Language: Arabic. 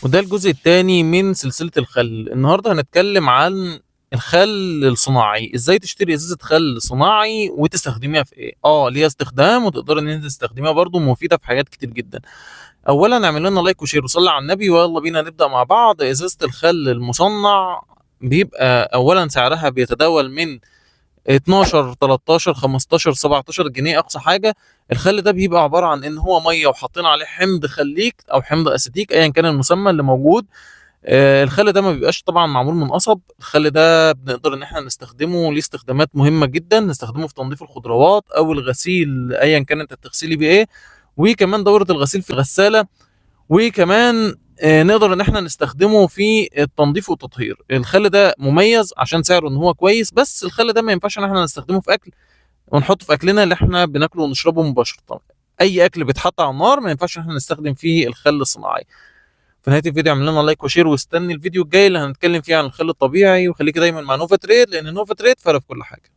وده الجزء التاني من سلسلة الخل. النهاردة هنتكلم عن الخل الصناعي، ازاي تشتري ازازة خل صناعي وتستخدميها في ايه. ليها استخدام وتقدر ان انت تستخدميها برضو، مفيدة في حاجات كتير جدا. اولا اعمل لنا لايك وشير وصلي على النبي، ويلا بينا نبدأ مع بعض. ازازة الخل المصنع بيبقى اولا سعرها بيتداول من 12 13 15 17 جنيه اقصى حاجه. الخل ده بيبقى عباره عن ان هو ميه وحاطين عليه حمض خليك او حمض اسيتيك ايا كان المسمى اللي موجود. الخل ده ما بيبقاش طبعا معمول من قصب. الخل ده بنقدر ان احنا نستخدمه، ليه استخدامات مهمه جدا. نستخدمه في تنظيف الخضروات او الغسيل ايا كان انت بتغسلي بيه ايه، وكمان دوره الغسيل في الغساله، وكمان نقدر ان احنا نستخدمه في التنظيف والتطهير. الخل ده مميز عشان سعره ان هو كويس، بس الخل ده ما ينفعش ان احنا نستخدمه في اكل ونحطه في اكلنا اللي احنا بناكله ونشربه مباشره. اي اكل بيتحط على النار ما ينفعش ان احنا نستخدم فيه الخل الصناعي. في نهايه الفيديو اعمل لنا لايك وشير، واستني الفيديو الجاي اللي هنتكلم فيه عن الخل الطبيعي. وخليك دايما مع نوفا تريد، لان نوفا تريد فرق في كل حاجه.